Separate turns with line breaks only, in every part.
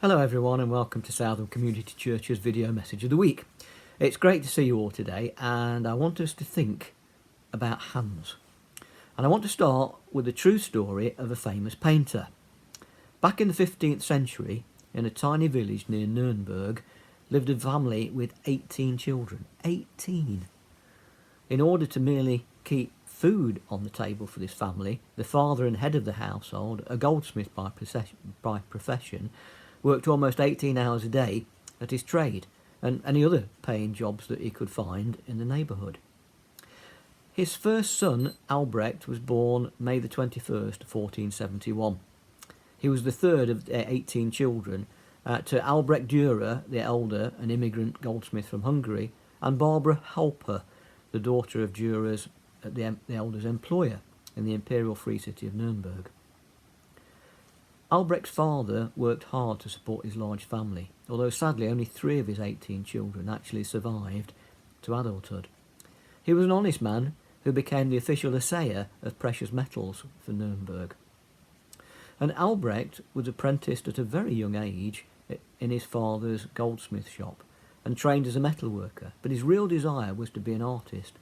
Hello everyone and welcome to Southern Community Church's video message of the week. It's great to see you all today, and I want us to think about hands. And I want to start with the true story of a famous painter. Back in the 15th century, in a tiny village near Nuremberg, lived a family with 18 children. 18! In order to merely keep food on the table for this family, the father and head of the household, a goldsmith by profession, worked almost 18 hours a day at his trade and any other paying jobs that he could find in the neighbourhood. His first son, Albrecht, was born May the 21st, 1471. He was the third of their 18 children to Albrecht Durer, the elder, an immigrant goldsmith from Hungary, and Barbara Halper, the daughter of Durer's, the elder's employer in the imperial free city of Nuremberg. Albrecht's father worked hard to support his large family, although sadly only 3 of his 18 children actually survived to adulthood. He was an honest man who became the official assayer of precious metals for Nuremberg. And Albrecht was apprenticed at a very young age in his father's goldsmith shop and trained as a metalworker, but his real desire was to be an artist.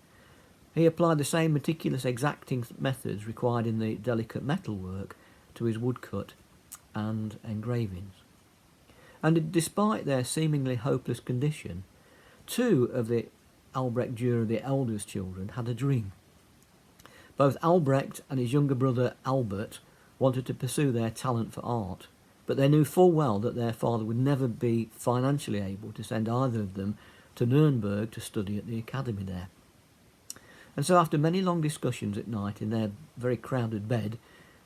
He applied the same meticulous, exacting methods required in the delicate metalwork to his woodcut and engravings. And despite their seemingly hopeless condition, 2 of the Albrecht Durer the elder's children had a dream. Both Albrecht and his younger brother Albert wanted to pursue their talent for art, but they knew full well that their father would never be financially able to send either of them to Nuremberg to study at the academy there. And so after many long discussions at night in their very crowded bed,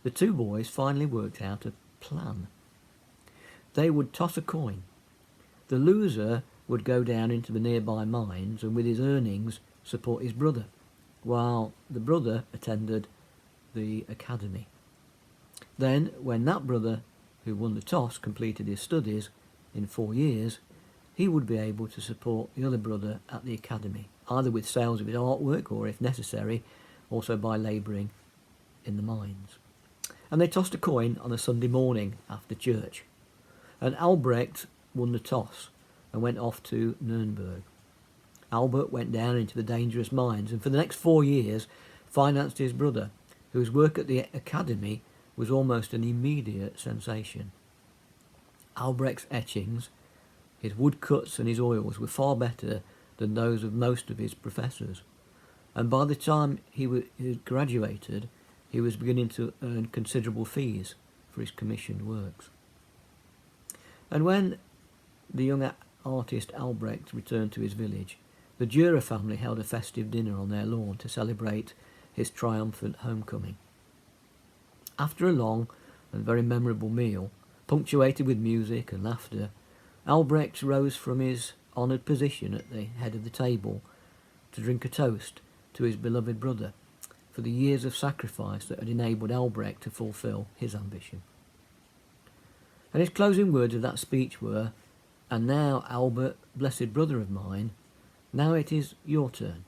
the 2 boys finally worked out a plan. They would toss a coin. The loser would go down into the nearby mines and with his earnings support his brother, while the brother attended the academy. Then, when that brother who won the toss completed his studies in 4 years, he would be able to support the other brother at the academy, either with sales of his artwork or, if necessary, also by labouring in the mines. And they tossed a coin on a Sunday morning after church. And Albrecht won the toss and went off to Nuremberg. Albert went down into the dangerous mines and for the next 4 years financed his brother, whose work at the academy was almost an immediate sensation. Albrecht's etchings, his woodcuts and his oils were far better than those of most of his professors. And by the time he had graduated, he was beginning to earn considerable fees for his commissioned works. And when the young artist Albrecht returned to his village, the Durer family held a festive dinner on their lawn to celebrate his triumphant homecoming. After a long and very memorable meal, punctuated with music and laughter, Albrecht rose from his honoured position at the head of the table to drink a toast to his beloved brother for the years of sacrifice that had enabled Albrecht to fulfil his ambition. And his closing words of that speech were, "And now, Albert, blessed brother of mine, now it is your turn.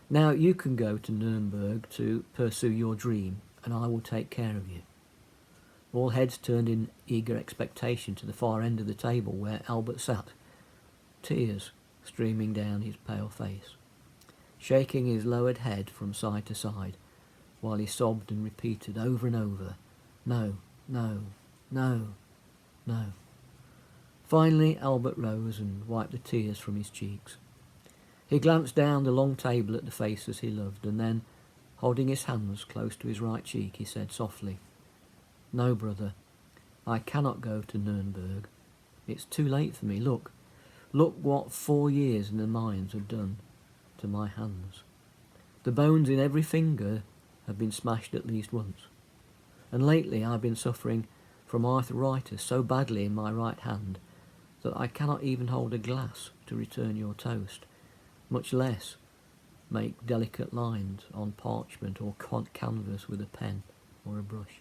Now you can go to Nuremberg to pursue your dream, and I will take care of you." All heads turned in eager expectation to the far end of the table where Albert sat, tears streaming down his pale face, shaking his lowered head from side to side, while he sobbed and repeated over and over, "No, no, no, no." Finally, Albert rose and wiped the tears from his cheeks. He glanced down the long table at the faces he loved, and then, holding his hands close to his right cheek, he said softly, "No, brother, I cannot go to Nuremberg. It's too late for me. Look what 4 years in the mines have done to my hands. The bones in every finger have been smashed at least once. And lately I've been suffering from arthritis so badly in my right hand that I cannot even hold a glass to return your toast, much less make delicate lines on parchment or canvas with a pen or a brush.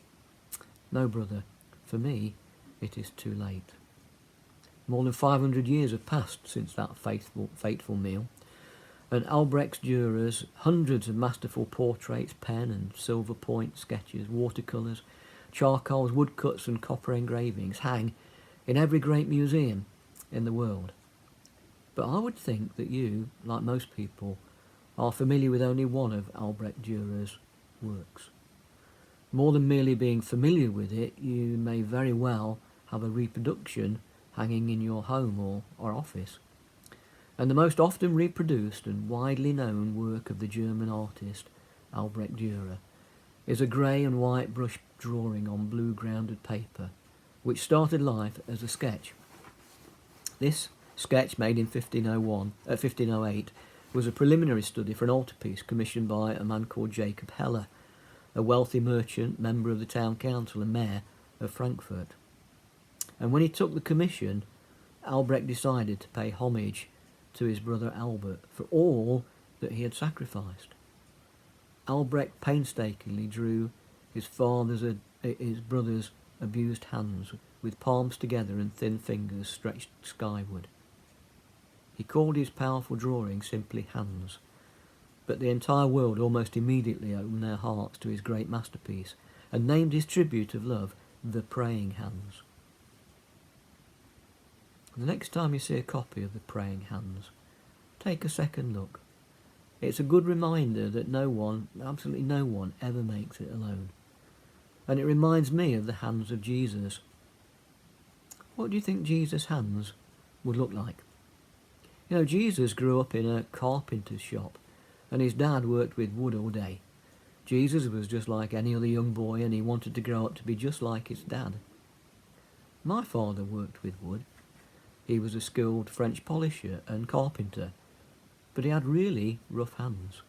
No, brother, for me it is too late." More than 500 years have passed since that fateful meal, and Albrecht Durer's hundreds of masterful portraits, pen and silver point sketches, watercolours, charcoals, woodcuts and copper engravings hang in every great museum in the world. But I would think that you, like most people, are familiar with only one of Albrecht Durer's works. More than merely being familiar with it, you may very well have a reproduction hanging in your home or office. And the most often reproduced and widely known work of the German artist Albrecht Durer is a grey and white brush drawing on blue grounded paper, which started life as a sketch. This sketch, made in 1508, was a preliminary study for an altarpiece commissioned by a man called Jacob Heller, a wealthy merchant, member of the town council and mayor of Frankfurt. And when he took the commission, Albrecht decided to pay homage to his brother Albert for all that he had sacrificed. Albrecht painstakingly drew his brother's abused hands with palms together and thin fingers stretched skyward. He called his powerful drawing simply Hands, but the entire world almost immediately opened their hearts to his great masterpiece and named his tribute of love the Praying Hands. The next time you see a copy of the Praying Hands, take a second look. It's a good reminder that no one, absolutely no one, ever makes it alone. And it reminds me of the hands of Jesus. What do you think Jesus' hands would look like? You know, Jesus grew up in a carpenter's shop, and his dad worked with wood all day. Jesus was just like any other young boy, and he wanted to grow up to be just like his dad. My father worked with wood. He was a skilled French polisher and carpenter, but he had really rough hands.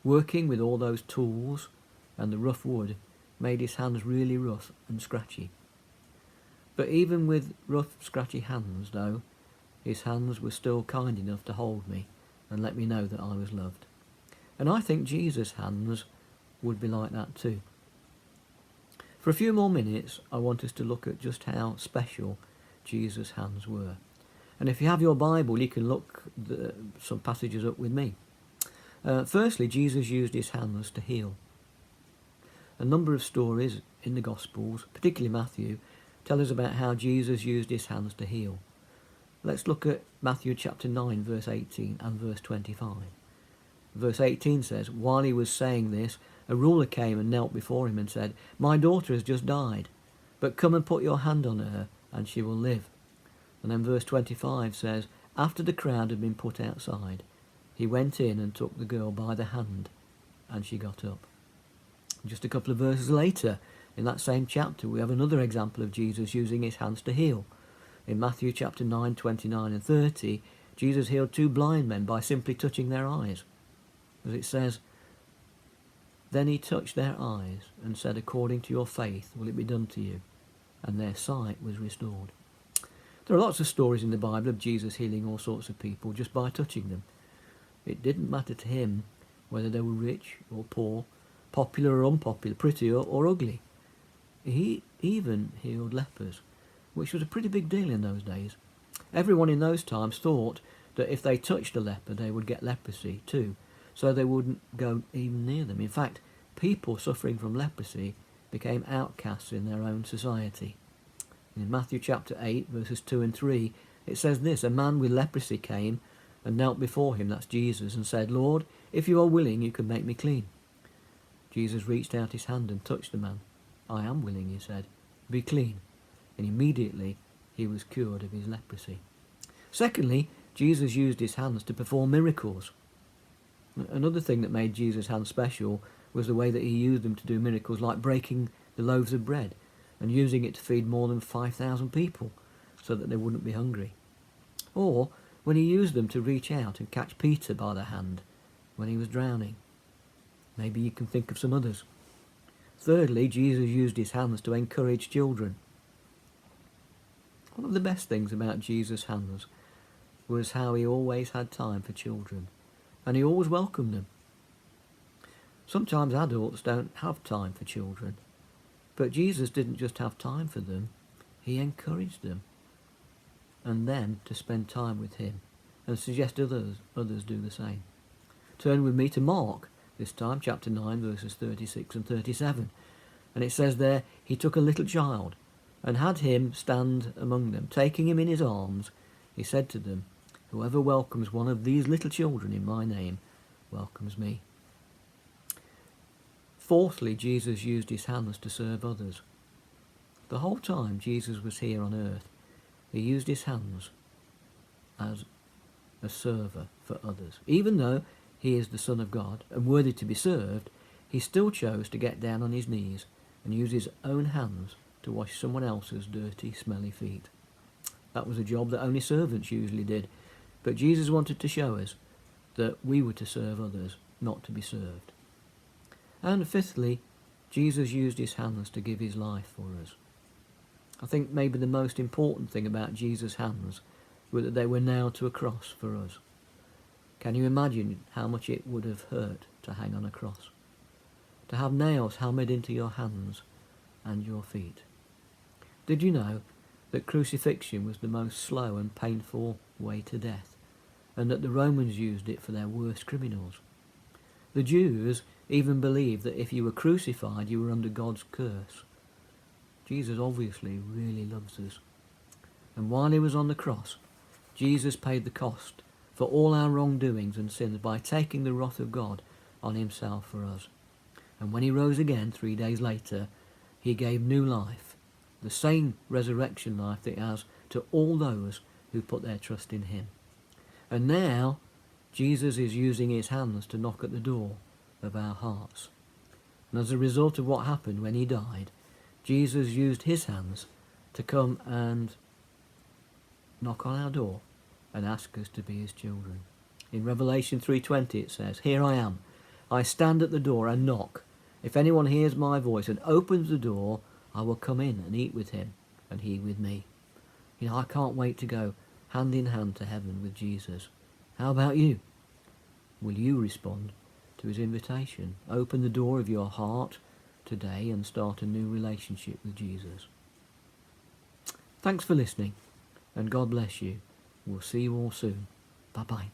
Working with all those tools and the rough wood made his hands really rough and scratchy. But even with rough, scratchy hands, though, his hands were still kind enough to hold me and let me know that I was loved. And I think Jesus' hands would be like that too. For a few more minutes, I want us to look at just how special Jesus' hands were. And if you have your Bible, you can look some passages up with me. Firstly, Jesus used his hands to heal. A number of stories in the Gospels, particularly Matthew, tell us about how Jesus used his hands to heal. Let's look at Matthew chapter 9, verse 18 and verse 25. Verse 18 says, "While he was saying this, a ruler came and knelt before him and said, 'My daughter has just died, but come and put your hand on her, and she will live.' And then verse 25 says, after the crowd had been put outside, he went in and took the girl by the hand, and she got up." Just a couple of verses later, in that same chapter, we have another example of Jesus using his hands to heal. In Matthew chapter 9, 29 and 30, Jesus healed 2 blind men by simply touching their eyes. As it says, "Then he touched their eyes and said, 'According to your faith will it be done to you.' And their sight was restored." There are lots of stories in the Bible of Jesus healing all sorts of people just by touching them. It didn't matter to him whether they were rich or poor, popular or unpopular, pretty or ugly. He even healed lepers, which was a pretty big deal in those days. Everyone in those times thought that if they touched a leper, they would get leprosy too, so they wouldn't go even near them. In fact, people suffering from leprosy became outcasts in their own society. In Matthew chapter 8, verses 2 and 3, it says this, "A man with leprosy came and knelt before him," that's Jesus, "and said, 'Lord, if you are willing, you can make me clean.' Jesus reached out his hand and touched the man. 'I am willing,' he said, 'be clean.' And immediately he was cured of his leprosy." Secondly, Jesus used his hands to perform miracles. Another thing that made Jesus' hands special was the way that he used them to do miracles like breaking the loaves of bread and using it to feed more than 5,000 people so that they wouldn't be hungry. Or when he used them to reach out and catch Peter by the hand when he was drowning. Maybe you can think of some others. Thirdly, Jesus used his hands to encourage children. One of the best things about Jesus' hands was how he always had time for children, and he always welcomed them. Sometimes adults don't have time for children, but Jesus didn't just have time for them, he encouraged them and them to spend time with him and suggest others do the same. Turn with me to Mark, this time chapter 9 verses 36 and 37, and it says there, "He took a little child and had him stand among them. Taking him in his arms, he said to them, "Whoever welcomes one of these little children in my name welcomes me." Fourthly, Jesus used his hands to serve others. The whole time Jesus was here on earth, he used his hands as a server for others. Even though he is the Son of God and worthy to be served, he still chose to get down on his knees and use his own hands to wash someone else's dirty, smelly feet. That was a job that only servants usually did, but Jesus wanted to show us that we were to serve others, not to be served. And fifthly, Jesus used his hands to give his life for us. I think maybe the most important thing about Jesus' hands were that they were nailed to a cross for us. Can you imagine how much it would have hurt to hang on a cross? To have nails hammered into your hands and your feet. Did you know that crucifixion was the most slow and painful way to death, and that the Romans used it for their worst criminals? The Jews even believed that if you were crucified, you were under God's curse. Jesus obviously really loves us. And while he was on the cross, Jesus paid the cost for all our wrongdoings and sins by taking the wrath of God on himself for us. And when he rose again 3 days later, he gave new life, the same resurrection life that he has to all those who put their trust in him. And now, Jesus is using his hands to knock at the door of our hearts. And as a result of what happened when he died, Jesus used his hands to come and knock on our door and ask us to be his children. In Revelation 3:20 it says, "Here I am. I stand at the door and knock. If anyone hears my voice and opens the door, I will come in and eat with him and he with me." You know, I can't wait to go hand in hand to heaven with Jesus. How about you? Will you respond to his invitation? Open the door of your heart today and start a new relationship with Jesus. Thanks for listening, and God bless you. We'll see you all soon. Bye-bye.